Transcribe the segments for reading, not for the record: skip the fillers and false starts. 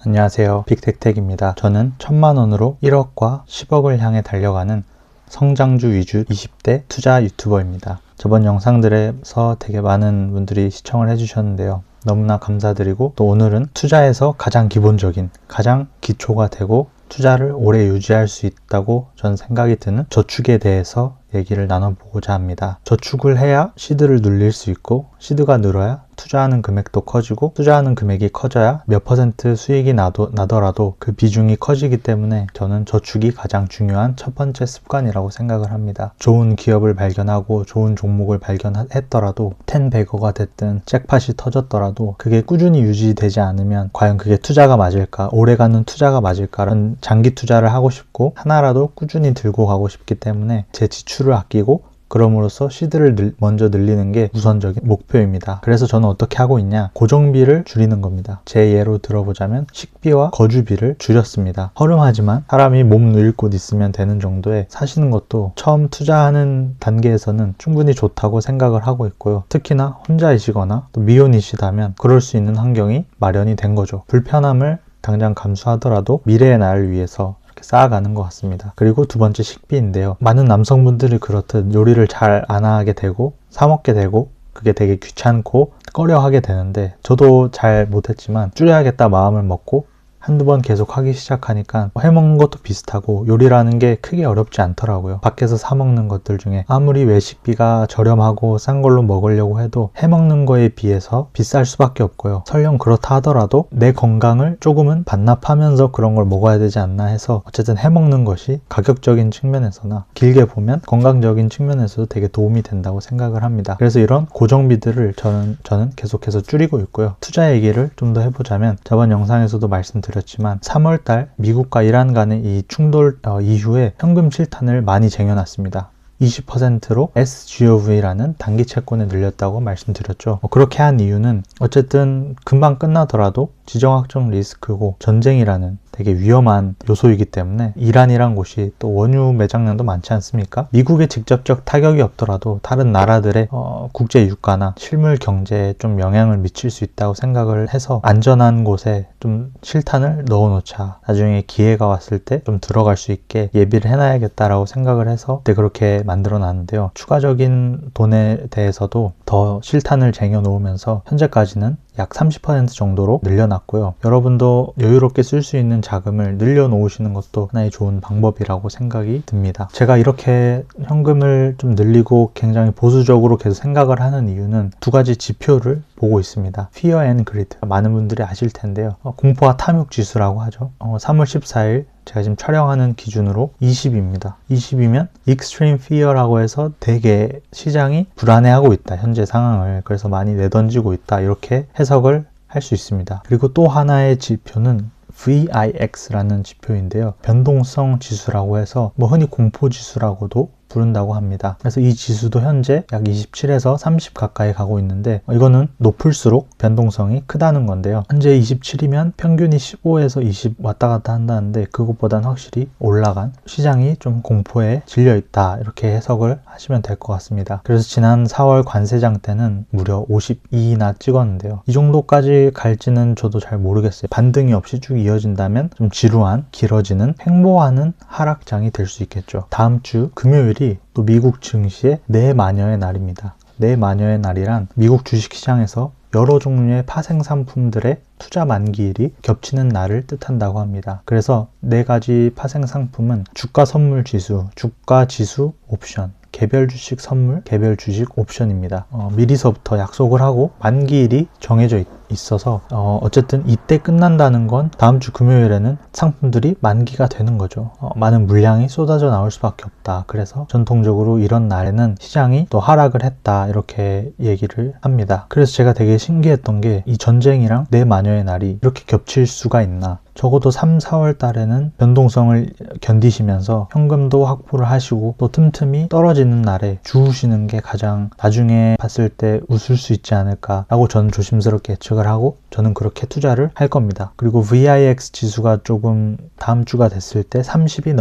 안녕하세요. 빅텍텍입니다. 저는 1000만원으로 1억과 10억을 향해 달려가는 성장주 위주 20대 투자 유튜버입니다. 저번 영상들에서 되게 많은 분들이 시청을 해주셨는데요. 너무나 감사드리고, 또 오늘은 투자에서 가장 기본적인, 가장 기초가 되고 투자를 오래 유지할 수 있다고 전 생각이 드는 저축에 대해서 얘기를 나눠보고자 합니다. 저축을 해야 시드를 늘릴 수 있고, 시드가 늘어야 투자하는 금액도 커지고, 투자하는 금액이 커져야 몇 퍼센트 수익이 나더라도 그 비중이 커지기 때문에 저는 저축이 가장 중요한 첫 번째 습관이라고 생각을 합니다. 좋은 기업을 발견하고 좋은 종목을 발견했더라도 10배거가 됐든 잭팟이 터졌더라도 그게 꾸준히 유지되지 않으면 과연 그게 투자가 맞을까, 오래가는 투자가 맞을까라는 장기 투자를 하고 싶고, 하나라도 꾸준히 들고 가고 싶기 때문에 제 지출을 아끼고 그럼으로써 시드를 먼저 늘리는 게 우선적인 목표입니다. 그래서 저는 어떻게 하고 있냐, 고정비를 줄이는 겁니다. 제 예로 들어보자면 식비와 거주비를 줄였습니다. 허름하지만 사람이 몸 누일 곳 있으면 되는 정도에 사시는 것도 처음 투자하는 단계에서는 충분히 좋다고 생각을 하고 있고요. 특히나 혼자이시거나 또 미혼이시다면 그럴 수 있는 환경이 마련이 된 거죠. 불편함을 당장 감수하더라도 미래의 나를 위해서 쌓아가는 것 같습니다. 그리고 두 번째, 식비인데요. 많은 남성분들이 그렇듯 요리를 잘 안 하게 되고 사 먹게 되고 그게 되게 귀찮고 꺼려 하게 되는데, 저도 잘 못했지만 줄여야겠다 마음을 먹고 한두 번 계속 하기 시작하니까 해먹는 것도 비슷하고 요리라는 게 크게 어렵지 않더라고요. 밖에서 사 먹는 것들 중에 아무리 외식비가 저렴하고 싼 걸로 먹으려고 해도 해먹는 거에 비해서 비쌀 수밖에 없고요. 설령 그렇다 하더라도 내 건강을 조금은 반납하면서 그런 걸 먹어야 되지 않나 해서 어쨌든 해먹는 것이 가격적인 측면에서나 길게 보면 건강적인 측면에서도 되게 도움이 된다고 생각을 합니다. 그래서 이런 고정비들을 저는 계속해서 줄이고 있고요. 투자 얘기를 좀 더 해보자면, 저번 영상에서도 말씀드렸지만 3월달 미국과 이란 간의 이 충돌 이후에 현금 실탄을 많이 쟁여놨습니다. 20%로 SGOV라는 단기 채권에 늘렸다고 말씀드렸죠. 그렇게 한 이유는 어쨌든 금방 끝나더라도 지정학적 리스크고 전쟁이라는 되게 위험한 요소이기 때문에, 이란이란 곳이 또 원유 매장량도 많지 않습니까? 미국에 직접적 타격이 없더라도 다른 나라들의 국제 유가나 실물 경제에 좀 영향을 미칠 수 있다고 생각을 해서 안전한 곳에 좀 실탄을 넣어놓자, 나중에 기회가 왔을 때 좀 들어갈 수 있게 예비를 해놔야겠다라고 생각을 해서 그렇게 만들어 놨는데요. 추가적인 돈에 대해서도 더 실탄을 쟁여 놓으면서 현재까지는 약 30% 정도로 늘려놨고요. 여러분도 여유롭게 쓸 수 있는 자금을 늘려놓으시는 것도 하나의 좋은 방법이라고 생각이 듭니다. 제가 이렇게 현금을 좀 늘리고 굉장히 보수적으로 계속 생각을 하는 이유는 두 가지 지표를 보고 있습니다. Fear and Greed, 많은 분들이 아실 텐데요. 공포와 탐욕 지수라고 하죠. 3월 14일 제가 지금 촬영하는 기준으로 20입니다. 20이면 Extreme Fear라고 해서 되게 시장이 불안해하고 있다, 현재 상황을. 그래서 많이 내던지고 있다, 이렇게 해석을 할 수 있습니다. 그리고 또 하나의 지표는 VIX라는 지표인데요. 변동성 지수라고 해서 흔히 공포 지수라고도 부른다고 합니다. 그래서 이 지수도 현재 약 27에서 30 가까이 가고 있는데, 이거는 높을수록 변동성이 크다는 건데요. 현재 27이면 평균이 15에서 20 왔다 갔다 한다는데, 그것보단 확실히 올라간, 시장이 좀 공포에 질려 있다, 이렇게 해석을 하시면 될 것 같습니다. 그래서 지난 4월 관세장 때는 무려 52나 찍었는데요. 이 정도까지 갈지는 저도 잘 모르겠어요. 반등이 없이 쭉 이어진다면 좀 지루한, 길어지는, 횡보하는 하락장이 될 수 있겠죠. 다음 주 금요일 또 미국 증시의 내마녀의 날입니다. 내마녀의 날이란 미국 주식시장에서 여러 종류의 파생 상품들의 투자 만기일이 겹치는 날을 뜻한다고 합니다. 그래서 4가지 파생 상품은 주가 선물 지수, 주가 지수 옵션, 개별 주식 선물, 개별 주식 옵션입니다. 미리서부터 약속을 하고 만기일이 정해져 있어서 어쨌든 이때 끝난다는 건 다음 주 금요일에는 상품들이 만기가 되는 거죠. 많은 물량이 쏟아져 나올 수밖에 없다. 그래서 전통적으로 이런 날에는 시장이 또 하락을 했다, 이렇게 얘기를 합니다. 그래서 제가 되게 신기했던 게, 이 전쟁이랑 내마녀의 날이 이렇게 겹칠 수가 있나. 적어도 3, 4월 달에는 변동성을 견디시면서 현금도 확보를 하시고 또 틈틈이 떨어지는 날에 주우시는 게 가장 나중에 봤을 때 웃을 수 있지 않을까라고 저는 조심스럽게 예측을 하고, 저는 그렇게 투자를 할 겁니다. 그리고 VIX 지수가 조금 다음 주가 됐을 때 30이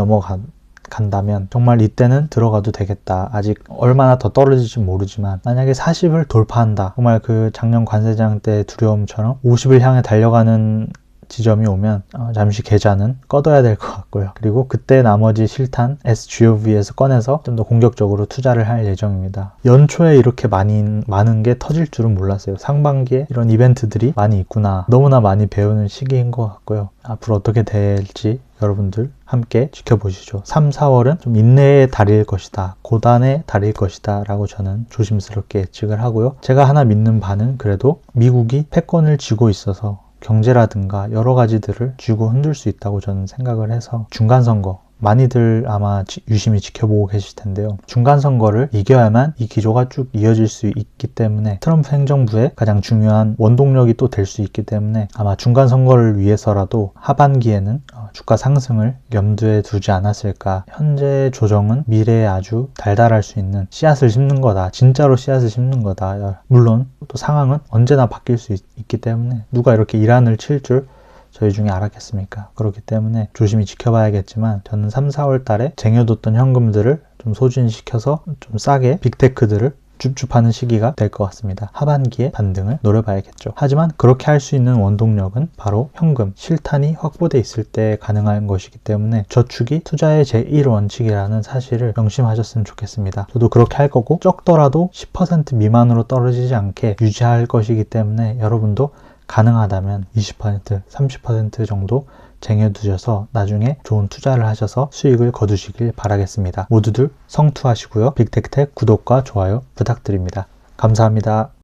간다면 정말 이때는 들어가도 되겠다. 아직 얼마나 더 떨어질지 모르지만 만약에 40을 돌파한다, 정말 그 작년 관세장 때 두려움처럼 50을 향해 달려가는 지점이 오면 잠시 계좌는 꺼둬야 될 것 같고요. 그리고 그때 나머지 실탄 SGOV에서 꺼내서 좀 더 공격적으로 투자를 할 예정입니다. 연초에 이렇게 많은 게 터질 줄은 몰랐어요. 상반기에 이런 이벤트들이 많이 있구나. 너무나 많이 배우는 시기인 것 같고요. 앞으로 어떻게 될지 여러분들 함께 지켜보시죠. 3, 4월은 좀 인내의 달일 것이다. 고단의 달일 것이다. 라고 저는 조심스럽게 예측을 하고요. 제가 하나 믿는 바는 그래도 미국이 패권을 쥐고 있어서 경제라든가 여러 가지들을 쥐고 흔들 수 있다고 저는 생각을 해서 중간선거, 많이들 아마 유심히 지켜보고 계실 텐데요. 중간선거를 이겨야만 이 기조가 쭉 이어질 수 있기 때문에 트럼프 행정부의 가장 중요한 원동력이 또 될 수 있기 때문에 아마 중간선거를 위해서라도 하반기에는 주가 상승을 염두에 두지 않았을까. 현재 조정은 미래에 아주 달달할 수 있는 씨앗을 심는 거다. 진짜로 씨앗을 심는 거다. 물론 또 상황은 언제나 바뀔 수 있기 때문에 누가 이렇게 이란을 칠 줄 저희 중에 알았겠습니까? 그렇기 때문에 조심히 지켜봐야겠지만 저는 3, 4월 달에 쟁여뒀던 현금들을 좀 소진시켜서 좀 싸게 빅테크들을 줍줍하는 시기가 될 것 같습니다. 하반기에 반등을 노려봐야겠죠. 하지만 그렇게 할 수 있는 원동력은 바로 현금, 실탄이 확보돼 있을 때 가능한 것이기 때문에 저축이 투자의 제1원칙이라는 사실을 명심하셨으면 좋겠습니다. 저도 그렇게 할 거고 적더라도 10% 미만으로 떨어지지 않게 유지할 것이기 때문에 여러분도 가능하다면 20%, 30% 정도 쟁여두셔서 나중에 좋은 투자를 하셔서 수익을 거두시길 바라겠습니다. 모두들 성투하시고요. 빅테크텍 구독과 좋아요 부탁드립니다. 감사합니다.